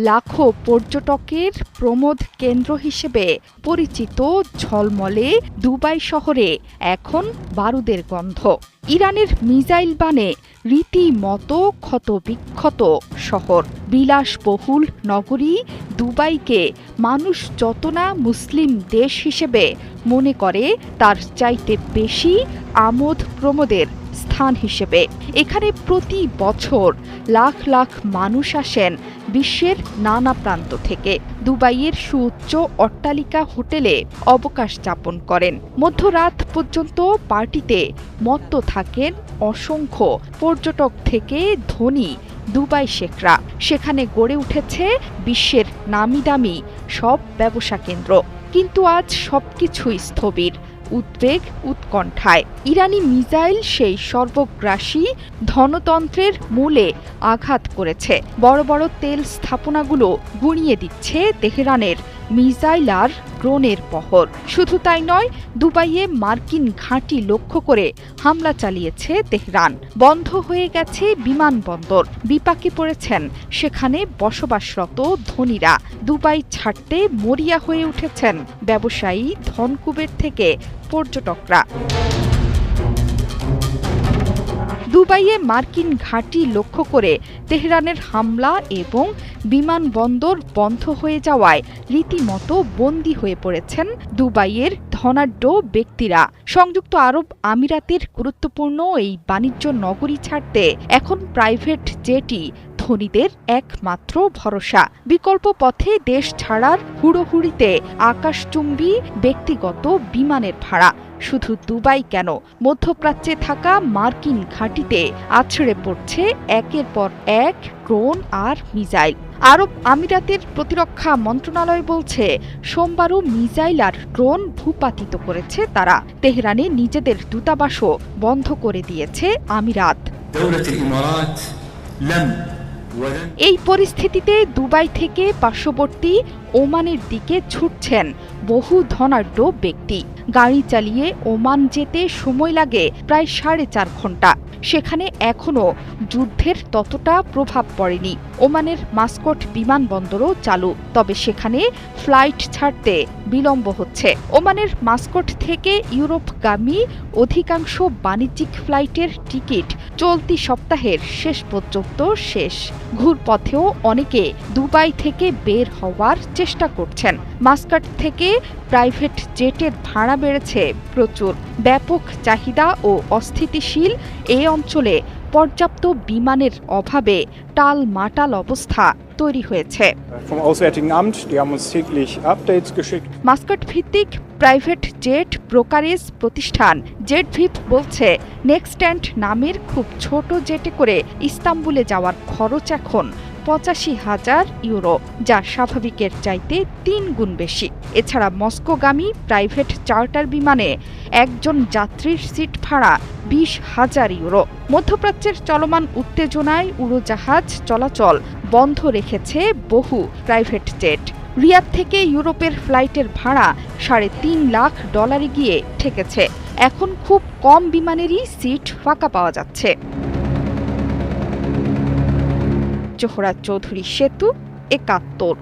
লাখো পর্যটকের প্রমোদ কেন্দ্র হিসেবে পরিচিত ঝলমলে দুবাই শহরে এখন বারুদের গন্ধ। ইরানের মিসাইল বানে রীতিমতো ক্ষতবিক্ষত শহর। বিলাসবহুল নগরী দুবাইকে মানুষ যত না মুসলিম দেশ হিসেবে মনে করে, তার চাইতে বেশি আমোদ প্রমোদের স্থান হিসেবে। এখানে প্রতি বছর লাখ লাখ মানুষ আসেন বিশ্বের নানা প্রান্ত থেকে। দুবাইয়ের সুউচ্চ অট্টালিকা হোটেলে অবকাশ যাপন করেন। মধ্যরাত পর্যন্ত পার্টিতে মত্ত থাকেন অসংখ্য পর্যটক থেকে ধনী দুবাই শেখরা। সেখানে গড়ে উঠেছে বিশ্বের নামিদামি সব ব্যবসা কেন্দ্র। কিন্তু আজ সবকিছুই স্থবির, উদ্বেগ উৎকণ্ঠায়। ইরানি মিসাইল সেই সর্বগ্রাসী ধনতন্ত্রের মূলে আঘাত করেছে। বড় বড় তেল স্থাপনাগুলো গুঁড়িয়ে দিচ্ছে তেহরানের মিসাইল আর ড্রোনের পহর। শুধু তাই নয়, দুবাইয়ে মার্কিন ঘাঁটি লক্ষ্য করে হামলা চালিয়েছে তেহরান। বন্ধ হয়ে গেছে বিমানবন্দর। বিপাকে পড়েছেন সেখানে বসবাসরত ধনীরা। দুবাই ছাড়তে মরিয়া হয়ে উঠেছেন ব্যবসায়ী, ধনকুবের থেকে পর্যটকরা। দুবাইয়ে মার্কিন ঘাঁটি লক্ষ্য করে তেহরানের হামলা এবং বিমানবন্দর বন্ধ হয়ে যাওয়ায় রীতিমতো বন্দী হয়ে পড়েছেন দুবাইয়ের ধনাঢ্য ব্যক্তিরা। সংযুক্ত আরব আমিরাতের গুরুত্বপূর্ণ এই বাণিজ্য নগরী ছাড়তে এখন প্রাইভেট জেটই ধনীদের একমাত্র ভরসা। বিকল্প পথে দেশ ছাড়ার হুড়োহুড়িতে আকাশচুম্বী ব্যক্তিগত বিমানের ভাড়া। শুধু দুবাই কেন, মধ্যপ্রাচ্যে থাকা মার্কিন ঘাঁটিতে আছড়ে পড়ছে একের পর এক ড্রোন আর মিসাইল। আরব আমিরাতের প্রতিরক্ষা মন্ত্রণালয় বলছে, সোমবারও মিসাইল আর ড্রোন ভূপাতিত করেছে তারা। তেহরানে নিজেদের দূতাবাসও বন্ধ করে দিয়েছে আমিরাত। এই পরিস্থিতিতে দুবাই থেকে পার্শ্ববর্তী ওমানের দিকে ছুটছেন বহু ধনাঢ্য ব্যক্তি। গাড়ি চালিয়ে ওমান যেতে সময় লাগে প্রায় 4.5 ঘন্টা। সেখানে এখনও যুদ্ধের ততটা প্রভাব পড়েনি। ওমানের মাস্কট বিমানবন্দরও চালু, তবে সেখানে ফ্লাইট ছাড়তে বিলম্ব হচ্ছে। ওমানের মাস্কট থেকে ইউরোপগামী অধিকাংশ বাণিজ্যিক ফ্লাইটের টিকিট চলতি সপ্তাহের শেষ পর্যন্ত শেষ। ঘুরপথেও অনেকে দুবাই থেকে বের হওয়ার চেষ্টা করছেন। মাস্কাট থেকে প্রাইভেট জেটের ভাড়া বেড়েছে প্রচুর। ব্যাপক চাহিদা ও অস্থিতিশীল এই অঞ্চলে পর্যাপ্ত বিমানের অভাবে টালমাটাল অবস্থা তৈরি হয়েছে। মাস্কাট ভিত্তিক প্রাইভেট জেট ব্রোকারেজ প্রতিষ্ঠান জেটভিপ বলছে, নেক্সট্যান্ট নামের খুব ছোট জেটে করে ইস্তাম্বুলে যাওয়ার খরচ এখন 85,000 ইউরো, যা স্বাভাবিকের চাইতে 3 গুণ বেশি। এছাড়া মস্কোগামী প্রাইভেট চার্টার বিমানে একজন যাত্রীর সিট ভাড়া 20,000 ইউরো। মধ্যপ্রাচ্যের চলমান উত্তেজনায় উড়োজাহাজ চলাচল বন্ধ রেখেছে বহু প্রাইভেট জেট। রিয়াদ থেকে ইউরোপের ফ্লাইটের ভাড়া $3.5 লাখ গিয়ে ঠেকেছে। এখন খুব কম বিমানেরই সিট ফাঁকা পাওয়া যাচ্ছে। জোহরা চৌধুরী সেতু, 71।